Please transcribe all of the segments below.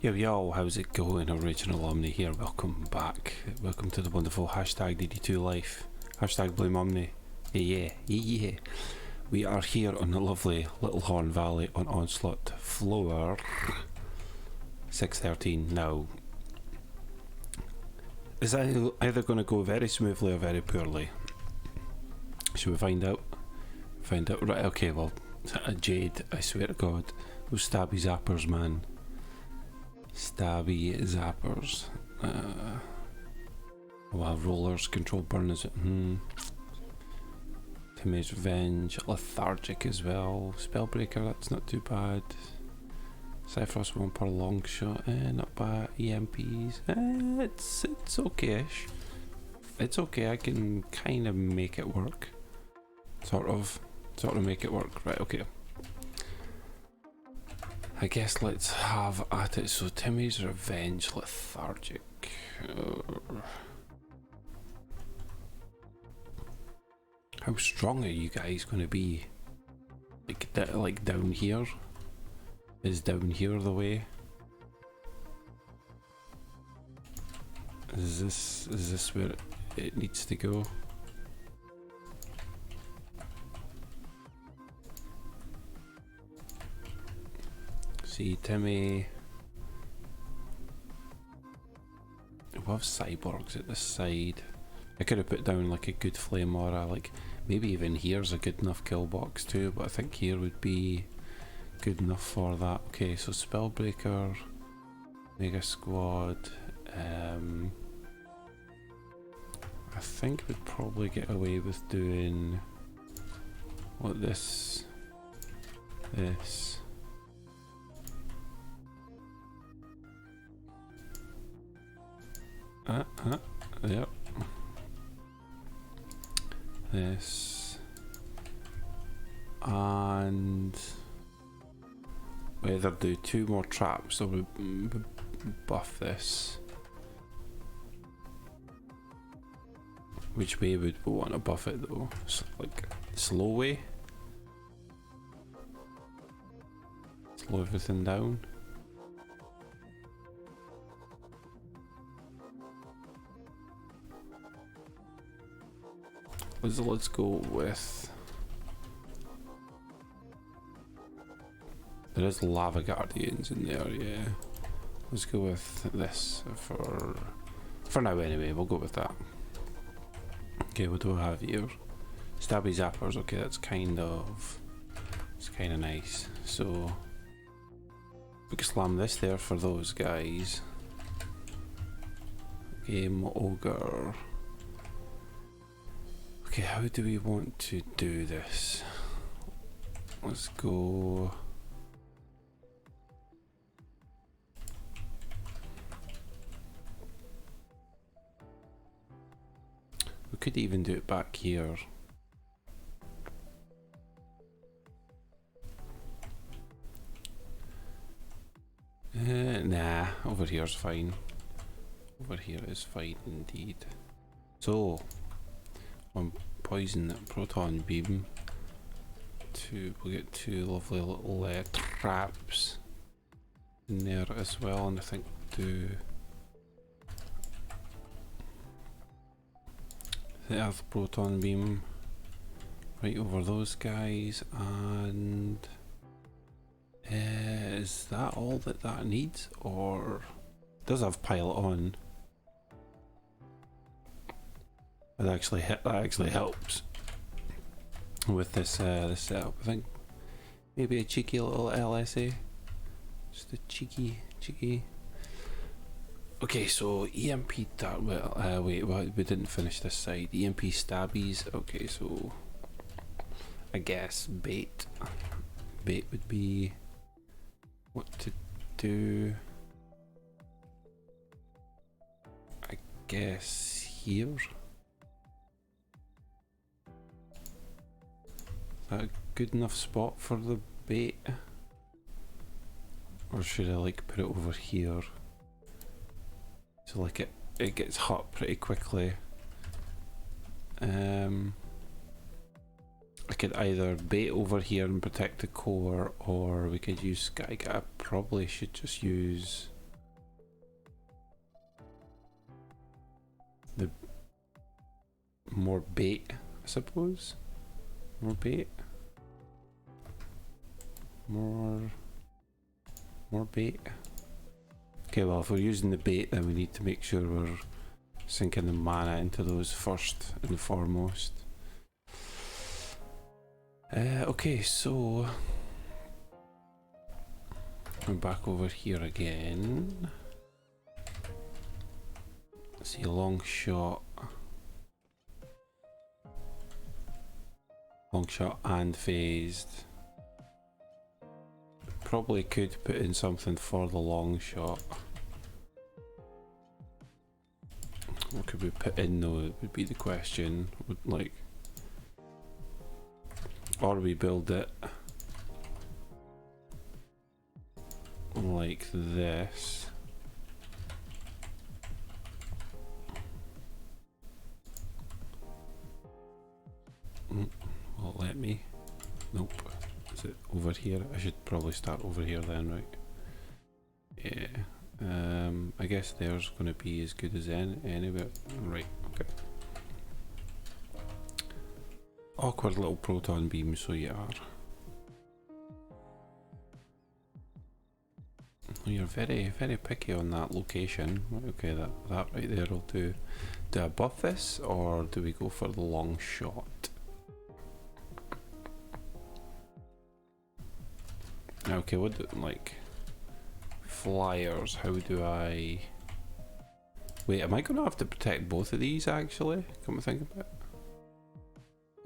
Yo, how's it going? OriginalOMNI here, welcome back. Welcome to the wonderful hashtag DD2 life. Hashtag blame Omni. Yeah. We are here on the lovely Little Horn Valley on Onslaught floor 613. Now, is that either going to go very smoothly or very poorly? Should we find out? Right, okay, well, Jade, I swear to God, those stabby zappers, man. Stabby zappers. Well, rollers, control burn, is it? Timmy's Revenge, lethargic as well. Spellbreaker, that's not too bad. Cyphros 1 per long shot, not bad. EMPs, it's okay-ish. It's okay, I can kind of make it work. Sort of make it work. Right, okay. I guess let's have at it. So Timmy's Revenge, lethargic. How strong are you guys going to be? Like down here? Is down here the way? Is this where it needs to go? See, Timmy. We'll have cyborgs at this side. I could have put down like a good flame aura, like maybe even here's a good enough kill box too, but I think here would be good enough for that. Okay, so Spellbreaker, Mega Squad. I think we'd probably get away with doing what this. Yep. This and we either do 2 more traps or we buff this. Which way would we want to buff it though? So like slow way? Slow everything down. Let's go with. There is lava guardians in there, yeah. Let's go with this for now anyway. We'll go with that. Okay, what do I have here? Stabby zappers. Okay, it's kind of nice. So we can slam this there for those guys. Game ogre. Okay, how do we want to do this? Let's go. We could even do it back here. Nah, over here's fine. Over here is fine indeed. So. One poison proton beam. We'll get 2 lovely little traps in there as well, and I think do the earth proton beam right over those guys, and is that all that needs, or does have pilot on? That actually helps with this this setup. I think maybe a cheeky little LSA, just a cheeky. Okay, so EMP that wait, we didn't finish this side. EMP stabbies. Okay, so I guess bait would be what to do. I guess here. A good enough spot for the bait, or should I like put it over here so like it gets hot pretty quickly? I could either bait over here and protect the core, or we could use Skyga. I probably should just use more bait, I suppose. More bait. More bait. Okay, well, if we're using the bait, then we need to make sure we're sinking the mana into those first and foremost. Okay, so I'm back over here again. See, long shot. Long shot and phased. Probably could put in something for the long shot. What could we put in though? It would be the question. Would like, or we build it like this. Will it let me? Nope. Is it over here? I should probably start over here then, right? Yeah. I guess there's going to be as good as anywhere. Right, okay. Awkward little proton beam, so you are. You're very, very picky on that location. Okay, that right there will do. Do I buff this, or do we go for the long shot? Okay, what do, like flyers, how do I... Wait, am I going to have to protect both of these actually? Come to think about it.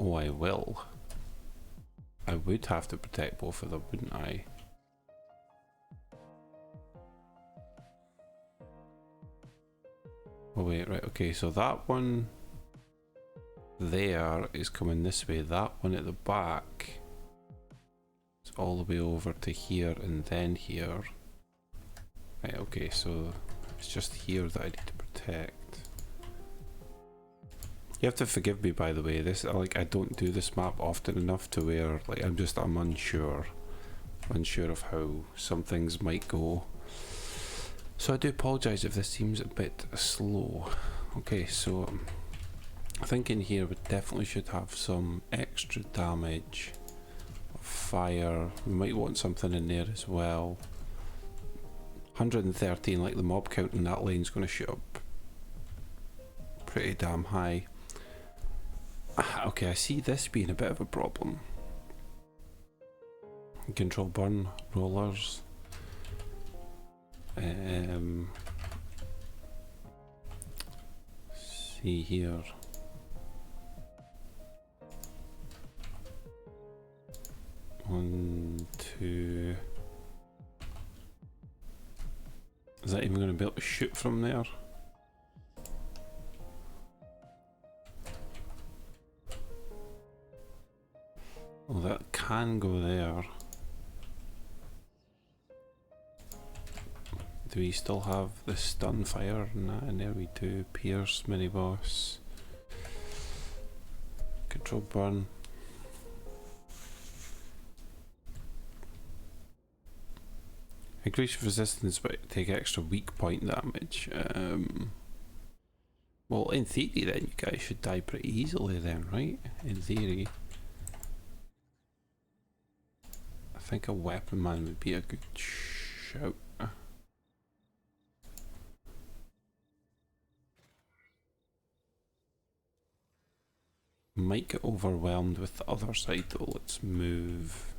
Oh, I will. I would have to protect both of them, wouldn't I? Oh wait, right, okay, so that one there is coming this way. That one at the back is all the way over to here and then here. Right, okay, so it's just here that I need to protect. You have to forgive me, by the way. This, like, I don't do this map often enough to where, like, I'm unsure of how some things might go. So I do apologise if this seems a bit slow. Okay, so I think in here we definitely should have some extra damage. Fire, we might want something in there as well. 113, like the mob count in that lane's going to shoot up pretty damn high. Okay, I see this being a bit of a problem. Control burn, rollers. See here. One, two. Is that even going to be able to shoot from there? Oh, that can go there. Do we still have the stun fire? Nah, and there we do. Pierce, mini boss. Control burn. Increase resistance but take extra weak point damage. Well, in theory then you guys should die pretty easily then, right? In theory. I think a weapon man would be a good shout. Might get overwhelmed with the other side though. Let's move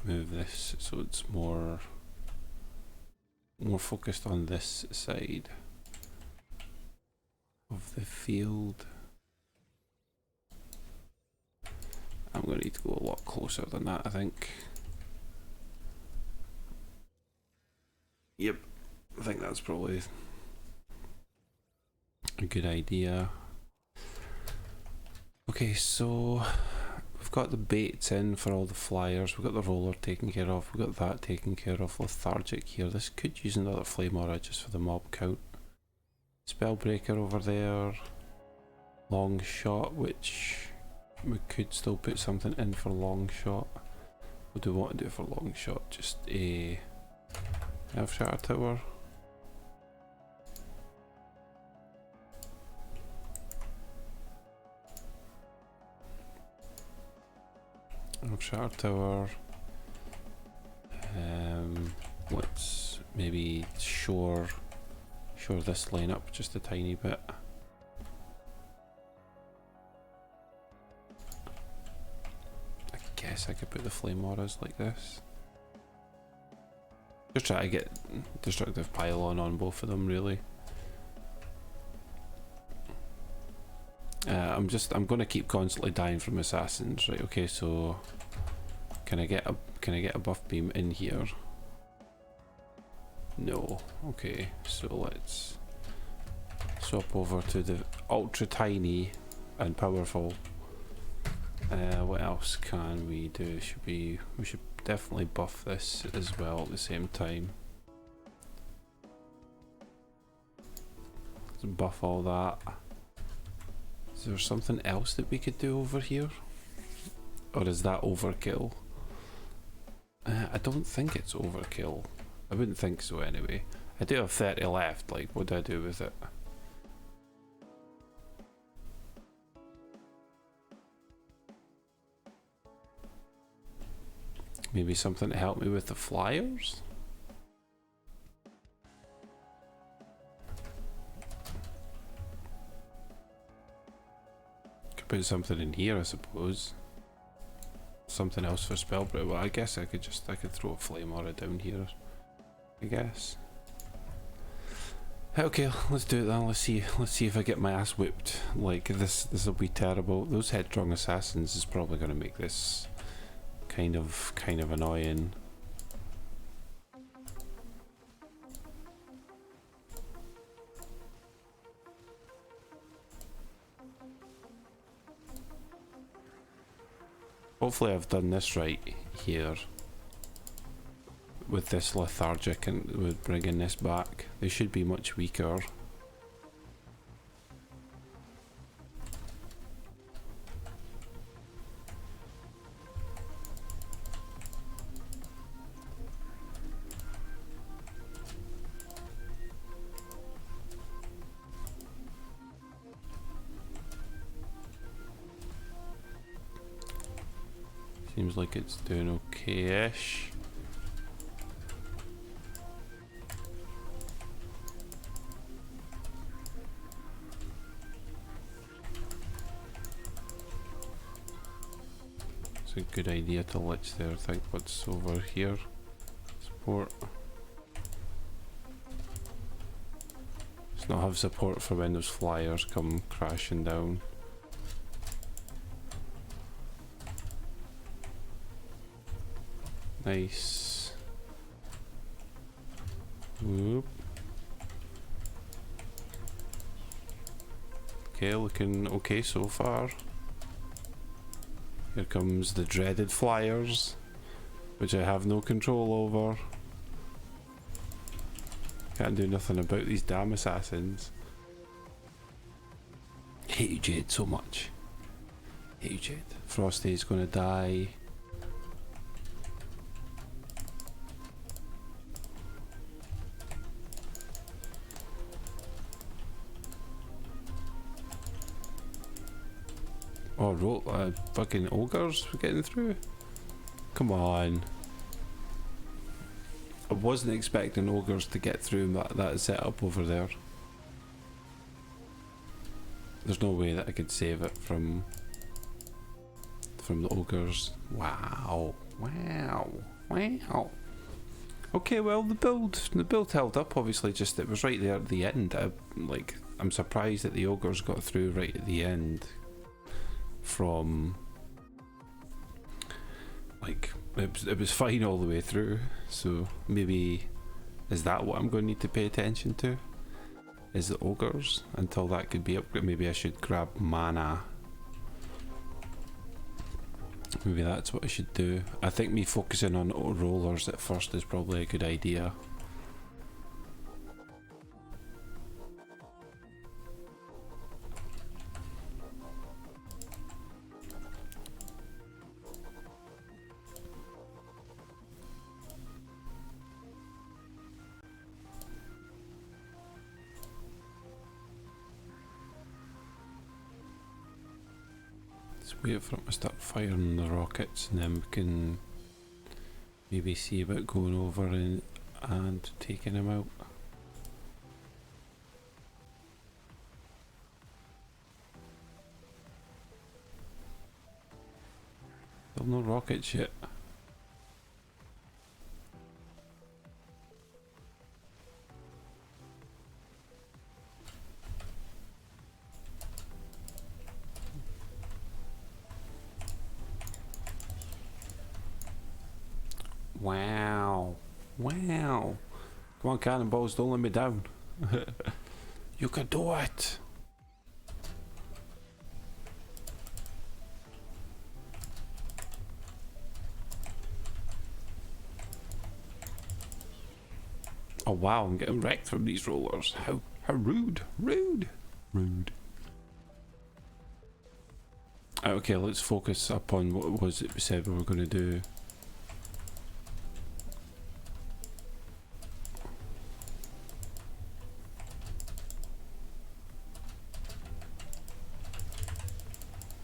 this so it's more focused on this side of the field. I'm going to need to go a lot closer than that, I think. Yep, I think that's probably a good idea. Okay, so we've got the baits in for all the flyers, we've got the roller taken care of, we've got that taken care of, lethargic here. This could use another flame aura just for the mob count. Spellbreaker over there, long shot, which we could still put something in for long shot. What do we want to do for long shot? Just a Earth Shatter Tower. Shatter Tower. Let's maybe shore this line up just a tiny bit. I guess I could put the flame auras like this. Just try to get destructive pylon on both of them, really. I'm gonna keep constantly dying from assassins, right? Okay, so can I get a buff beam in here? No. Okay, so let's swap over to the ultra tiny and powerful. What else can we do? We should definitely buff this as well at the same time. Let's buff all that. Is there something else that we could do over here? Or is that overkill? I don't think it's overkill. I wouldn't think so anyway. I do have 30 left, like what do I do with it? Maybe something to help me with the flyers? Could put something in here, I suppose. Something else for spell, but well, I guess I could throw a flame aura down here, I guess. Okay, let's do it then. Let's see if I get my ass whipped. Like this will be terrible. Those headstrong assassins is probably going to make this kind of annoying. Hopefully I've done this right here with this lethargic and with bringing this back. They should be much weaker. Seems like it's doing okay-ish. It's a good idea to lich there. Think what's over here. Support. Let's not have support for when those flyers come crashing down. Nice. Whoop. Okay, looking okay so far. Here comes the dreaded flyers, which I have no control over. Can't do nothing about these damn assassins. Hate you, Jade, so much. Hate you, Jade. Frosty's gonna die. Oh, fucking ogres were getting through? Come on. I wasn't expecting ogres to get through that setup over there. There's no way that I could save it from the ogres. Wow. Wow. Wow. Okay, well the build held up, obviously, just it was right there at the end. I'm surprised that the ogres got through right at the end. From like it was fine all the way through, so maybe is that what I'm going to need to pay attention to, is the ogres until that could be upgraded. Maybe I should grab mana, maybe that's what I should do. I think me focusing on rollers at first is probably a good idea. wait for him to start firing the rockets, and then we can maybe see about going over and taking him out. Still no rockets yet. Wow. Wow. Come on, cannonballs, don't let me down. You can do it. Oh wow, I'm getting wrecked from these rollers. How rude. Rude. Rude. Okay, let's focus up on what it was that we said we were going to do.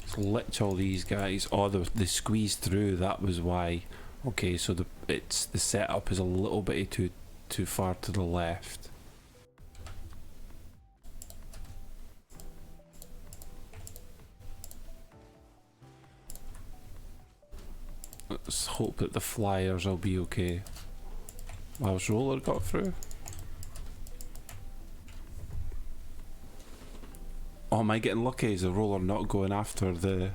Let's lich all these guys. Oh, they squeezed through. That was why. Okay, so the setup is a little bit too far to the left. Let's hope that the flyers will be okay. Wow, has roller got through? Oh, am I getting lucky? Is the roller not going after the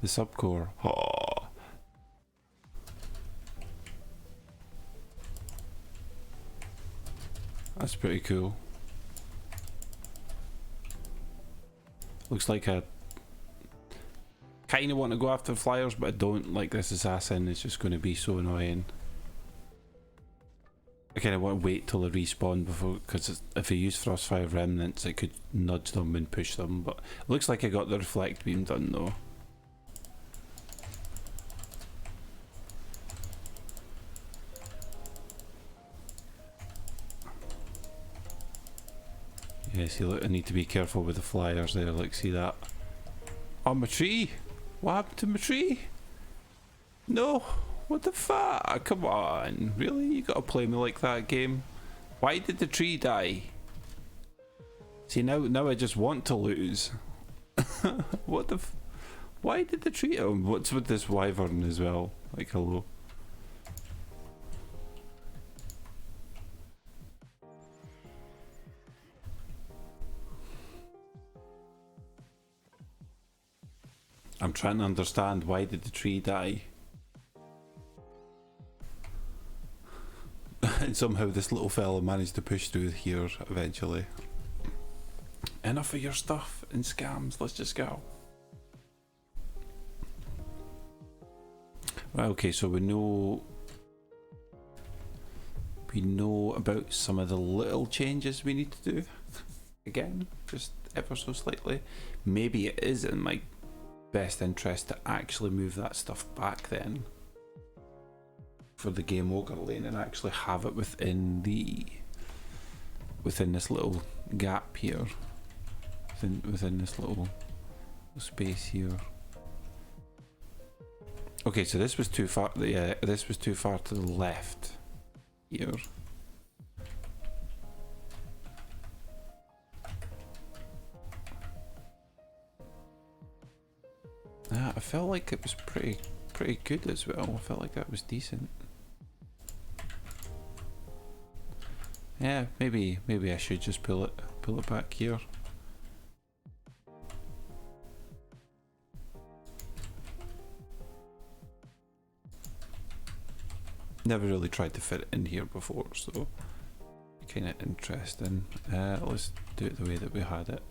subcore? Oh. That's pretty cool. Looks like I kind of want to go after the flyers, but I don't. Like, this assassin is just going to be so annoying. I kind of want to wait till they respawn before, because if I use Frostfire Remnants, it could nudge them and push them. But it looks like I got the reflect beam done though. Yeah, see, look, I need to be careful with the flyers there. Like, see that? Oh, my tree! What happened to my tree? No! What the fuck? Come on, really? You gotta play me like that, game? Why did the tree die? See, now I just want to lose. What the why did the tree... Oh, what's with this wyvern as well? Like, hello. I'm trying to understand, why did the tree die? And somehow this little fella managed to push through here eventually. Enough of your stuff and scams, let's just go. Right, okay, so we know about some of the little changes we need to do. Again, just ever so slightly. Maybe it is in my best interest to actually move that stuff back then for the game ogre lane and actually have it within this little gap here, within this little space here. Okay, so this was too far. Yeah, this was too far to the left here. I felt like it was pretty good as well. I felt like that was decent. Yeah, maybe I should just pull it back here. Never really tried to fit it in here before, so kind of interesting. Let's do it the way that we had it.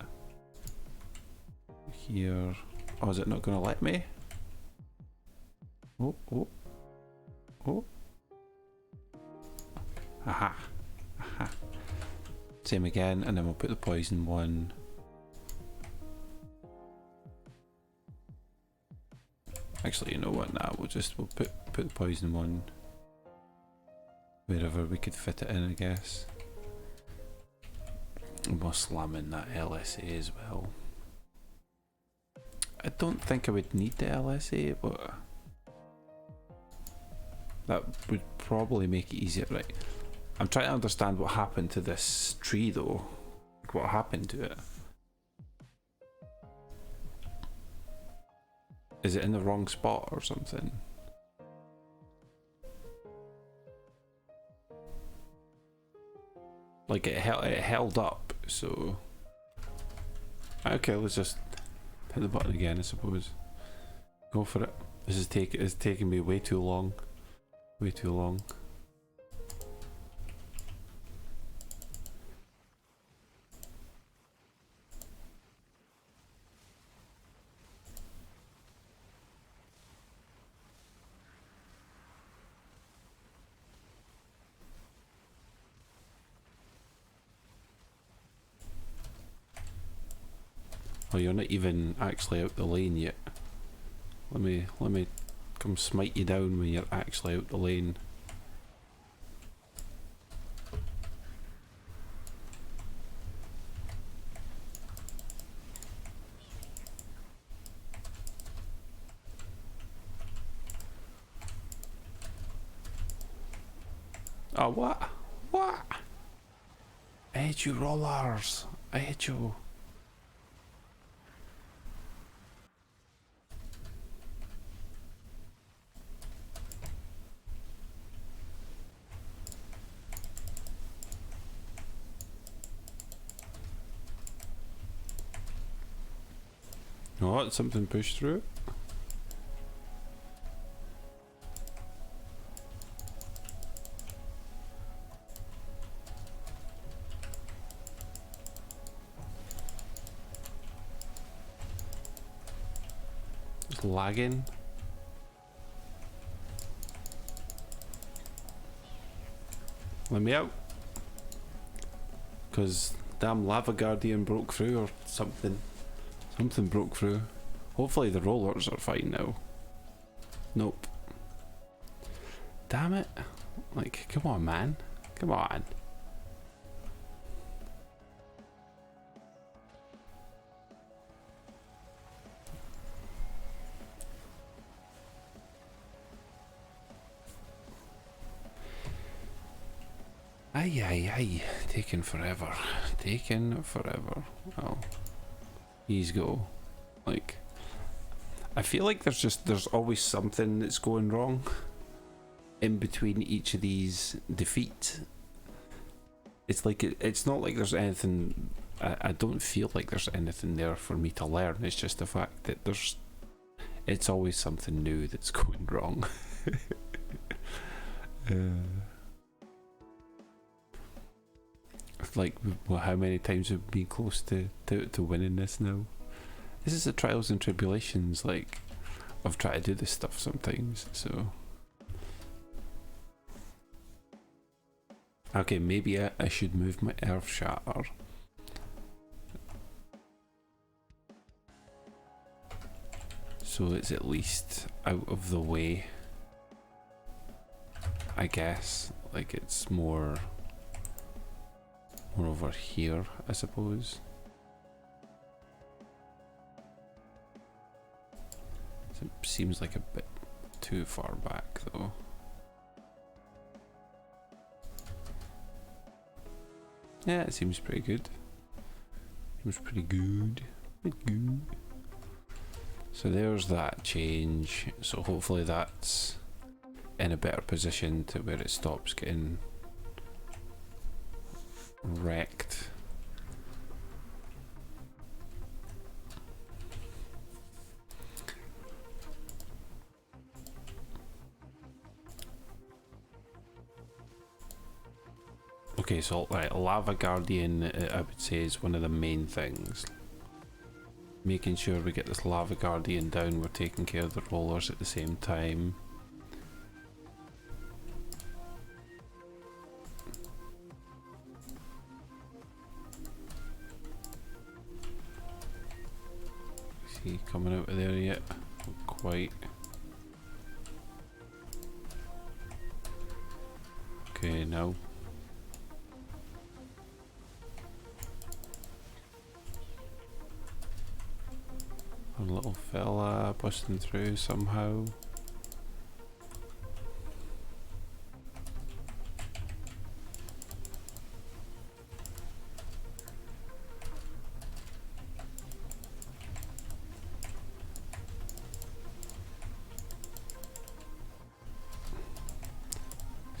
Here. Oh, is it not going to let me? Oh. Aha. Aha. Same again, and then we'll put the poison one. Actually, you know what? Nah, we'll put the poison one wherever we could fit it in, I guess. And we'll slam in that LSA as well. I don't think I would need the LSA, but that would probably make it easier, right? I'm trying to understand what happened to this tree though. Like, what happened to it? Is it in the wrong spot or something? Like it held up, so... Okay, let's just hit the button again, I suppose. Go for it. This is taking me way too long. Way too long. Oh, you're not even actually out the lane yet. Let me come smite you down when you're actually out the lane. Oh, what? What? I hate you, rollers. I hate you. Oh, something pushed through. It's lagging. Let me out. Because damn lava guardian broke through or something. Something broke through. Hopefully the rollers are fine now. Nope. Damn it. Like, come on, man. Come on. Aye, aye, aye. Taking forever. Taking forever. Oh. He's go. Like, I feel like there's always something that's going wrong in between each of these defeats. It's like it's not like there's anything. I don't feel like there's anything there for me to learn. It's just the fact that it's always something new that's going wrong. Like, well, how many times have we been close to winning this now? This is the trials and tribulations, like, of trying to do this stuff sometimes, so... Okay, maybe I should move my earth shatter. So it's at least out of the way. I guess. Like, it's more over here, I suppose. It seems like a bit too far back though. Yeah, it seems pretty good. Seems pretty good. Pretty good. So there's that change. So hopefully that's in a better position to where it stops getting wrecked. Okay, so right, Lava Guardian, I would say, is one of the main things. Making sure we get this Lava Guardian down, we're taking care of the rollers at the same time. Is he coming out of there yet? Not quite. Okay, now. A little little fella busting through somehow.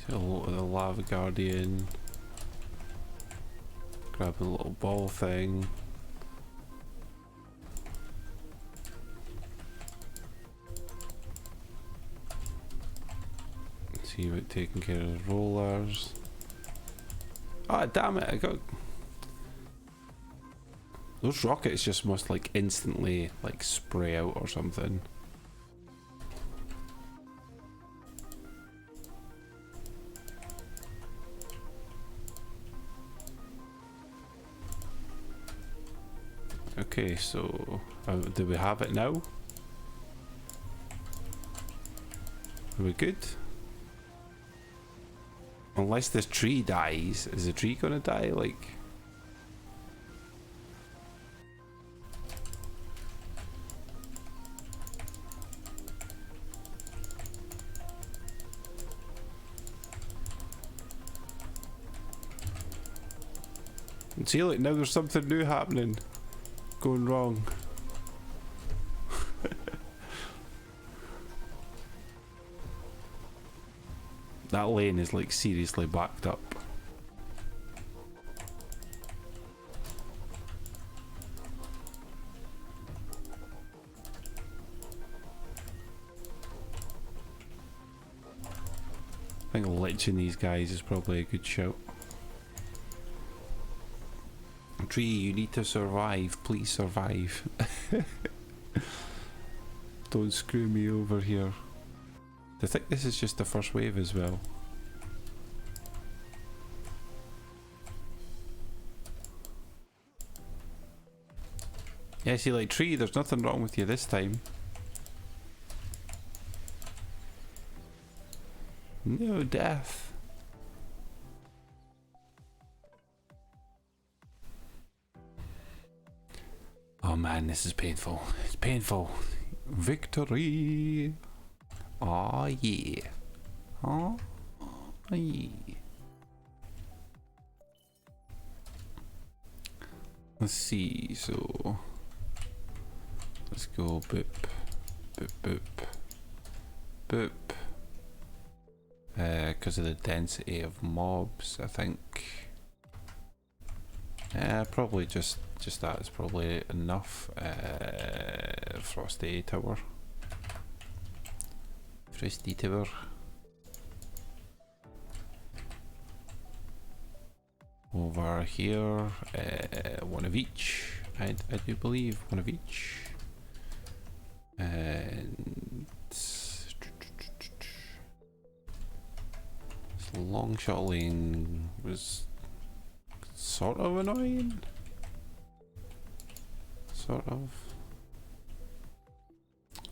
See a lot of the lava guardian. Grab a little ball thing. See about taking care of the rollers. Ah, damn it! I got those rockets. Just must like instantly like spray out or something. Okay, so do we have it now? Are we good? Unless this tree dies, is the tree gonna die? Like, see, like now there's something new happening, going wrong. That lane is like seriously backed up. I think liching these guys is probably a good shout. Tree, you need to survive. Please survive. Don't screw me over here. I think this is just the first wave as well. Yeah, see, like, tree, there's nothing wrong with you this time. No death. Oh man, this is painful. It's painful. Victory. Oh yeah. Oh yeah. Let's see, so let's go boop, boop, boop, boop. Because of the density of mobs, I think. Probably just that is probably enough. Frosty Tower. Frosty Tower. Over here, one of each. I do believe one of each. And this long shot lane was sort of annoying. Sort of.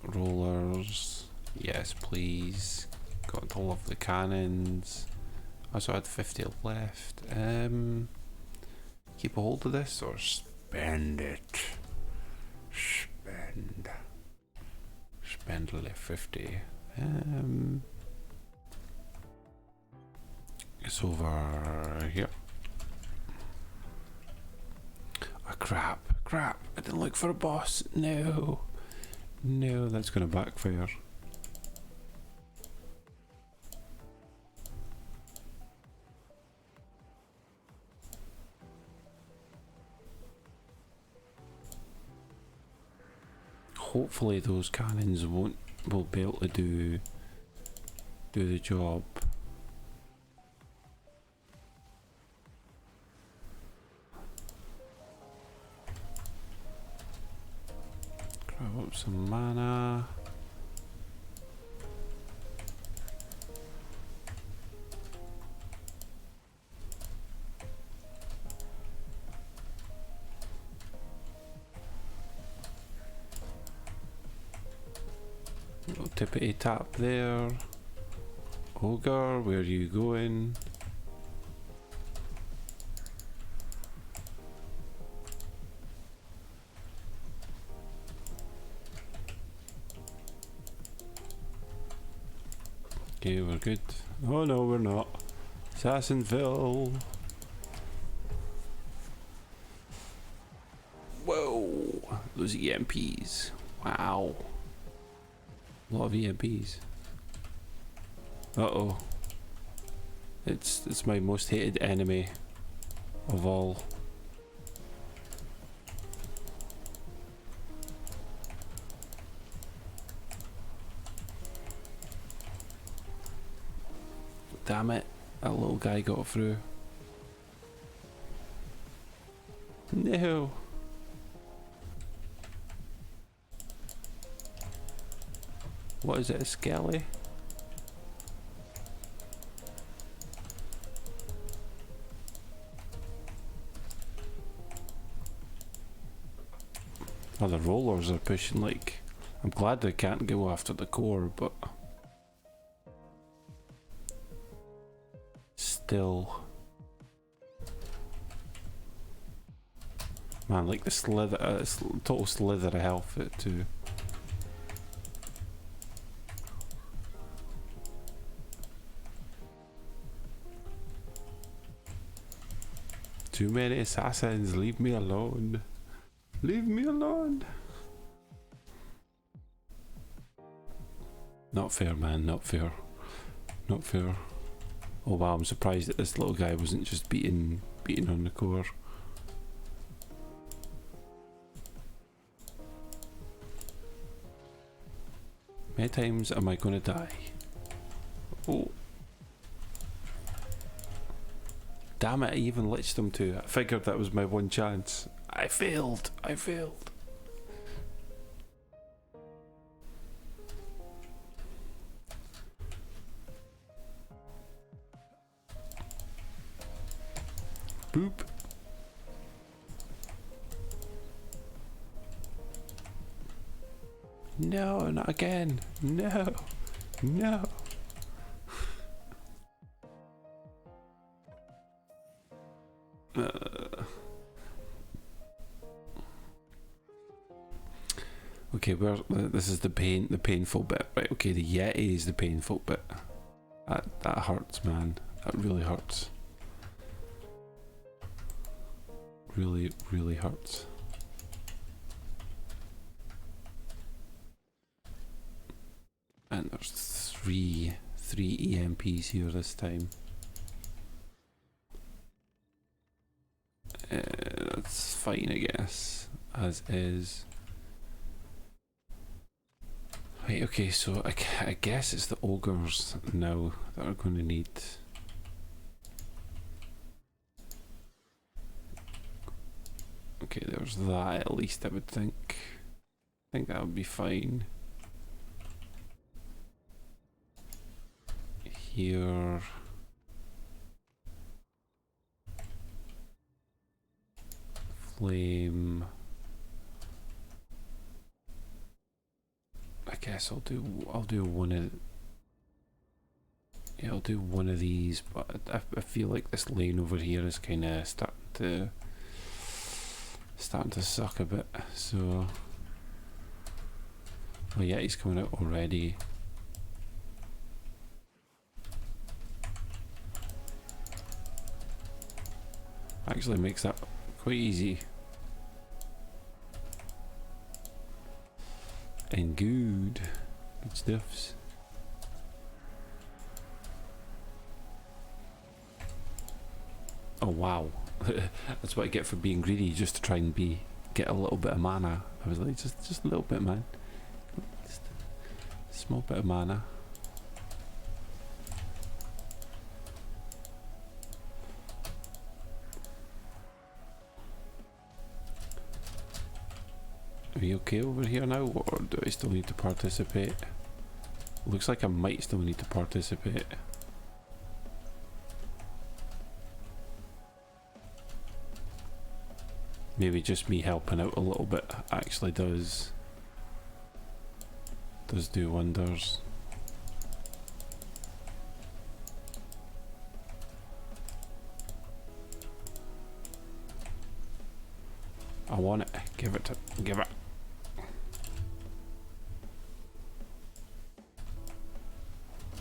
Rollers, yes please. Got to love the cannons. I also had 50 left. Keep a hold of this or spend it. Spend left 50. It's over here. Oh, crap. I didn't look for a boss. No, that's gonna backfire. Hopefully those cannons will be able to do the job. Grab up some mana. Little tippity tap there. Ogre, where are you going? Okay, we're good. Oh no, we're not. Assassinville. Whoa, those EMPs. Wow. A lot of EMPs. Uh-oh. It's my most hated enemy of all. Damn it, that little guy got through. No. What is it, a skelly? Oh, the rollers are pushing like... I'm glad they can't go after the core, but... Still... Man, like the slither... total slither of health it too. Too many assassins, leave me alone. Leave me alone. Not fair, man, not fair. Not fair. Oh wow, I'm surprised that this little guy wasn't just beating on the core. How many times am I gonna die? Oh. Damn it, I even liched them too. I figured that was my one chance. I failed. I failed. Boop. No, not again. No. No. Okay, this is the painful bit, right? Okay, the Yeti is the painful bit. That hurts, man. That really hurts. Really, really hurts. And there's three EMPs here this time. That's fine, I guess. As is. Right, okay, so I guess it's the ogres now that are going to need... Okay, there's that at least, I would think. I think that would be fine. Here... Flame... I guess I'll do one of... Yeah, I'll do one of these, but I feel like this lane over here is kind of starting to suck a bit, so... Oh yeah, he's coming out already. Actually makes that quite easy. And good stuffs. Oh wow, that's what I get for being greedy, just to try and get a little bit of mana. I was like, just a little bit, man. Just a small bit of mana. Are we okay over here now, or do I still need to participate? Looks like I might still need to participate. Maybe just me helping out a little bit actually does do wonders. I want it. Give it.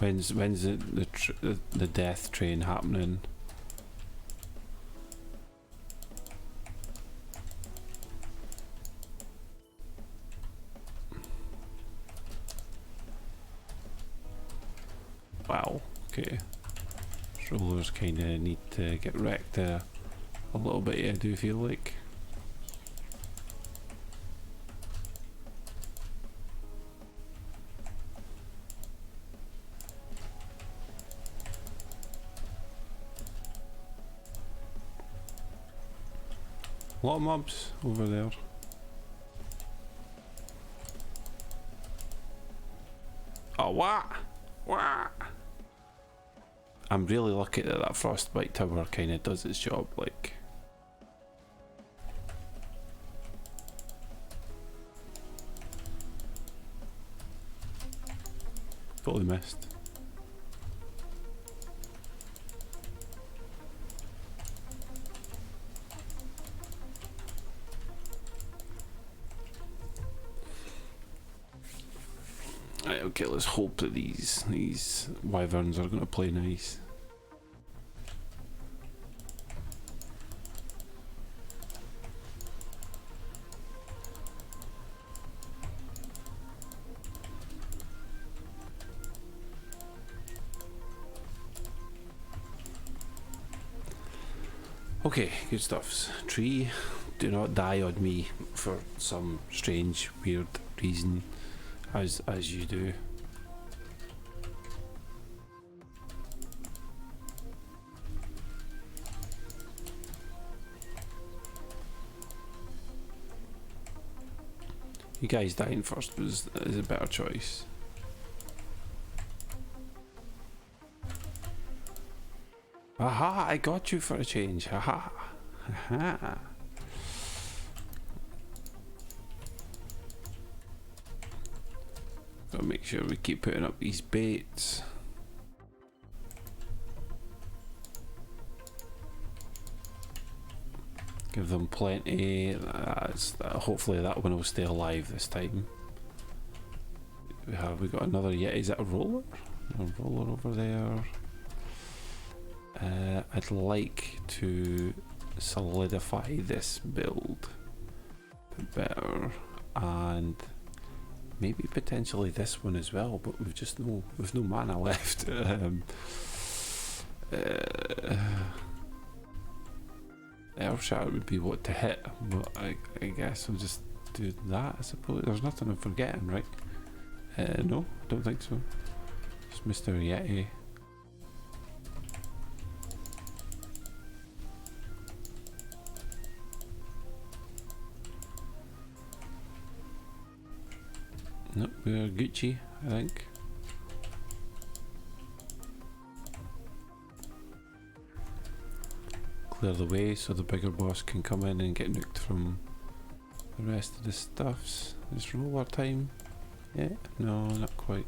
When's the death train happening? Wow. Okay. Rollers kind of need to get wrecked a little bit. I do feel like. A lot of mobs over there. Oh, what? What? I'm really lucky that that frostbite tower kind of does its job, like. Totally missed. Right, okay, let's hope that these wyverns are going to play nice. Okay, good stuffs. Tree, do not die on me for some strange, weird reason, as you do. You guys dying first is a better choice. Aha, I got you for a change. Haha. Haha. Gotta make sure we keep putting up these baits. Give them plenty. Hopefully that one will stay alive this time. We got another yeti. Is that a roller? A roller over there. I'd like to solidify this build a bit better, and maybe potentially this one as well, but we've no mana left. Earthshatter would be what to hit, but I guess I'll just do that, I suppose. There's nothing I'm forgetting, right? No, I don't think so. Just Mr. Yeti. Nope, we're Gucci, I think. Clear the way so the bigger boss can come in and get nuked from the rest of the stuffs. Is roller time? Yeah? No, not quite.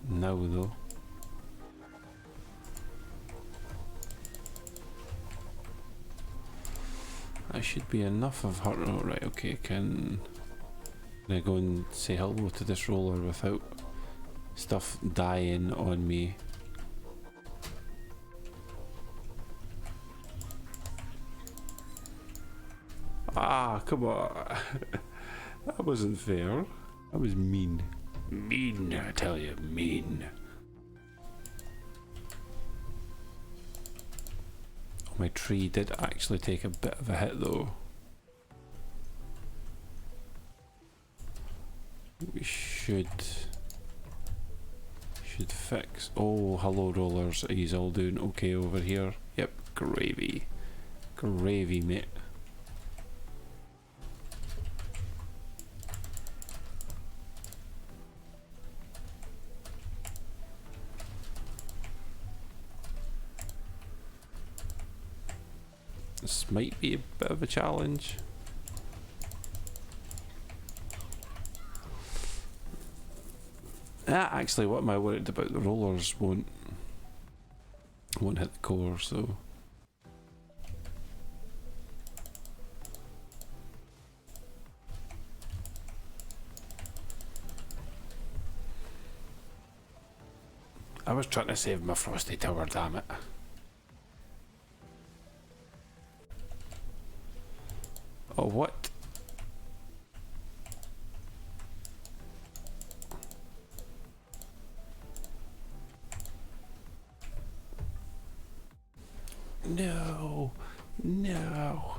Now though. That should be enough of her. Oh, right, okay, can I go and say hello to this roller without stuff dying on me? Ah, come on. That wasn't fair. That was mean. Mean, I tell you, mean. My tree did actually take a bit of a hit though. We should fix. Oh, hello rollers. Are you all doing okay over here? Yep, gravy. Gravy, mate. This might be a bit of a challenge. Actually, what am I worried about? The rollers won't hit the core, so I was trying to save my frosty tower, damn it. Oh, what? No, no.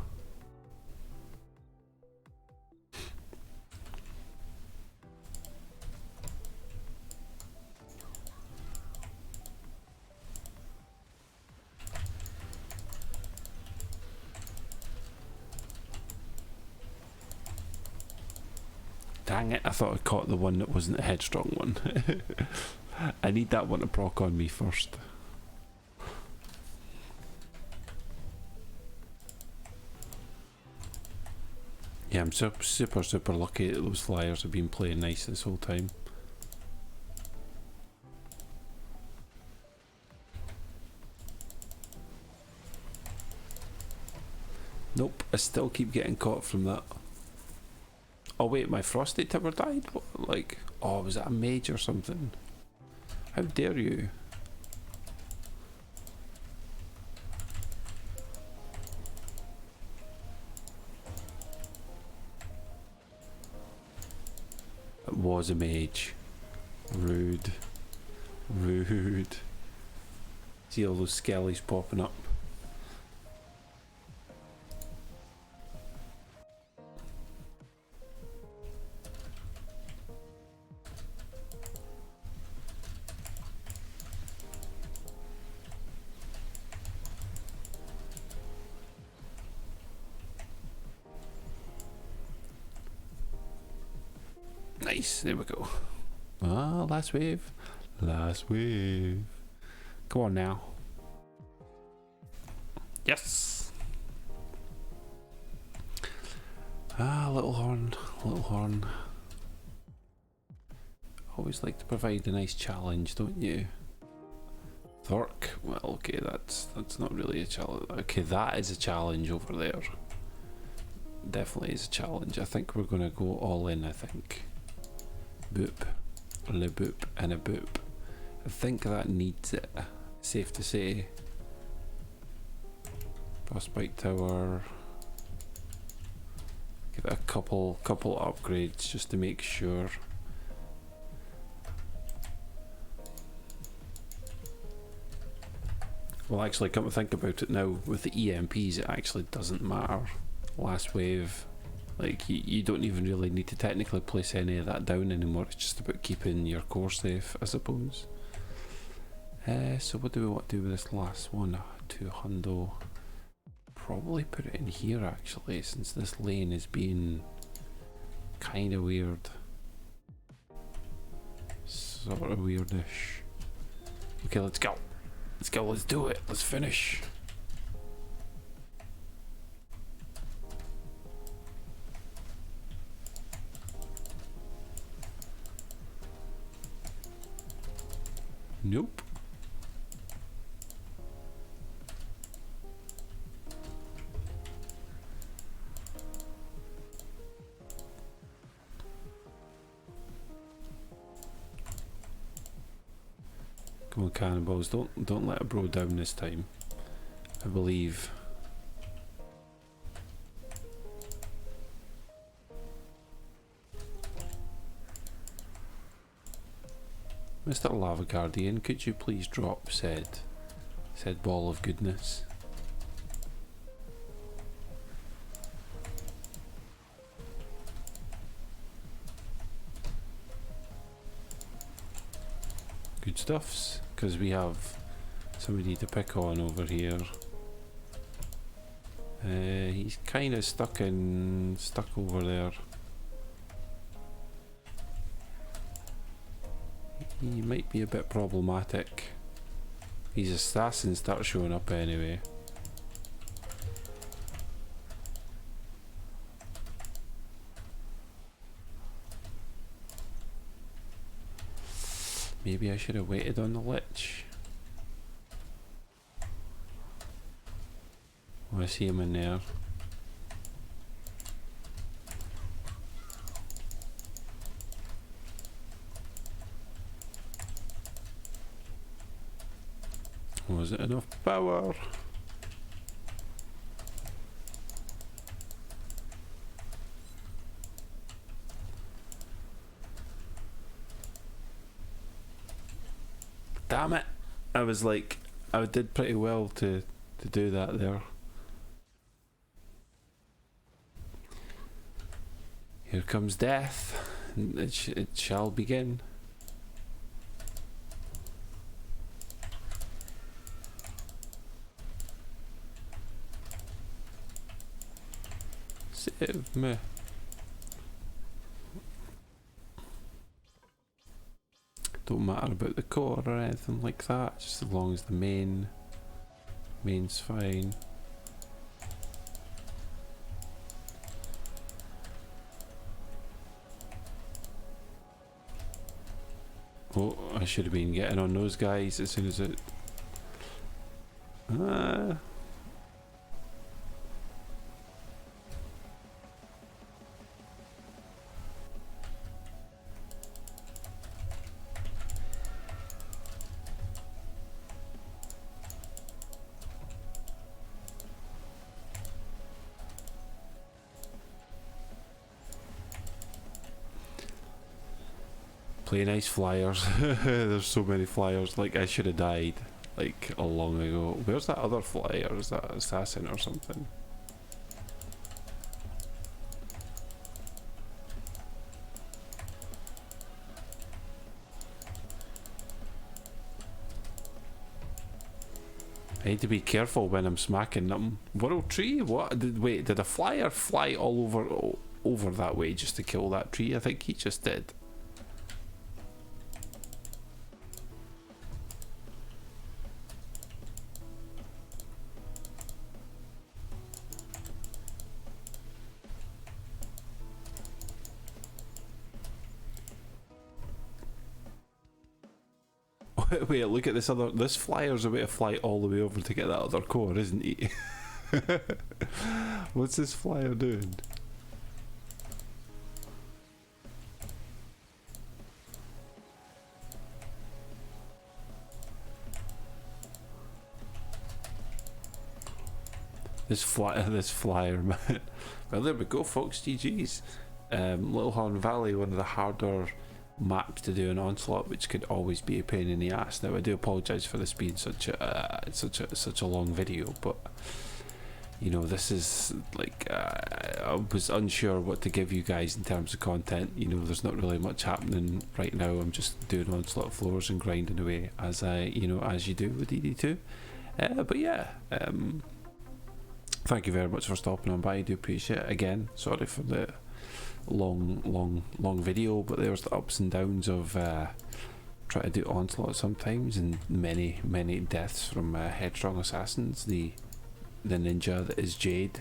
Dang it, I thought I caught the one that wasn't the headstrong one. I need that one to proc on me first. Yeah, I'm super lucky that those flyers have been playing nice this whole time. Nope, I still keep getting caught from that. Oh wait, my frosty tower died? What, like, oh, was that a mage or something? How dare you? It was a mage. Rude. Rude. See all those skellies popping up. Nice, there we go. Ah, last wave. Last wave. Come on now. Yes! Ah, little horn, little horn. Always like to provide a nice challenge, don't you? Thork? Well, okay, that's not really a challenge. Okay, that is a challenge over there. Definitely is a challenge. I think we're gonna go all in, I think. Boop, le boop, and a boop. I think that needs it. Safe to say. Frostbite tower. Give it a couple upgrades just to make sure. Well, actually, come to think about it now, with the EMPs, it actually doesn't matter. Last wave. Like, you don't even really need to technically place any of that down anymore. It's just about keeping your core safe, I suppose. So what do we want to do with this last one? 200. Probably put it in here, actually, since this lane is being kind of weird. Sort of weirdish. Okay, let's go. Let's go, let's do it. Let's finish. Nope. Come on, cannonballs, don't let a bro down this time. I believe. Mr. Lava Guardian, could you please drop said ball of goodness? Good stuffs, because we have somebody to pick on over here. He's kind of stuck over there. He might be a bit problematic. These assassins start showing up anyway. Maybe I should have waited on the lich. Oh, I see him in there. Was it enough power? Damn it! I was like, I did pretty well to do that there. Here comes death. It shall begin. Save me. Don't matter about the core or anything like that, just as long as the main's fine. Oh, I should have been getting on those guys as soon as it... Play nice flyers. There's so many flyers. Like, I should have died like a long ago. Where's that other flyer? Is that assassin or something? I need to be careful when I'm smacking them. World tree? What? Wait, did a flyer fly all over that way just to kill that tree? I think he just did. Wait, look at this other... This flyer's about to fly all the way over to get that other core, isn't he? What's this flyer doing? This flyer, man. Well, there we go, folks. GG's. Little Horn Valley, one of the harder maps to do an Onslaught, which could always be a pain in the ass. Now, I do apologise for this being such a long video, but you know, this is like I was unsure what to give you guys in terms of content. You know, there's not really much happening right now. I'm just doing Onslaught floors and grinding away as as you do with DD2. But yeah, thank you very much for stopping on by. I do appreciate it. Again, sorry for the long video, but there's the ups and downs of trying to do Onslaught sometimes, and many deaths from headstrong assassins, the ninja that is Jade,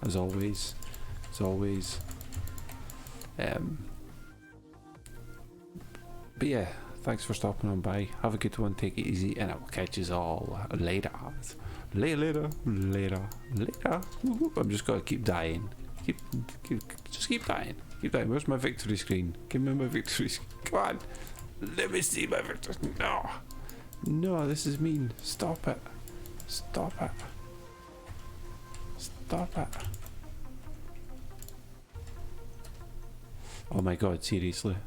as always. But yeah, thanks for stopping on by. Have a good one, take it easy, and I will catch you all later. Later. I'm just gonna keep dying. Just keep dying. Where's my victory screen? Give me my victory screen. Come on. Let me see my victory. No, this is mean. Stop it. Oh my god, seriously.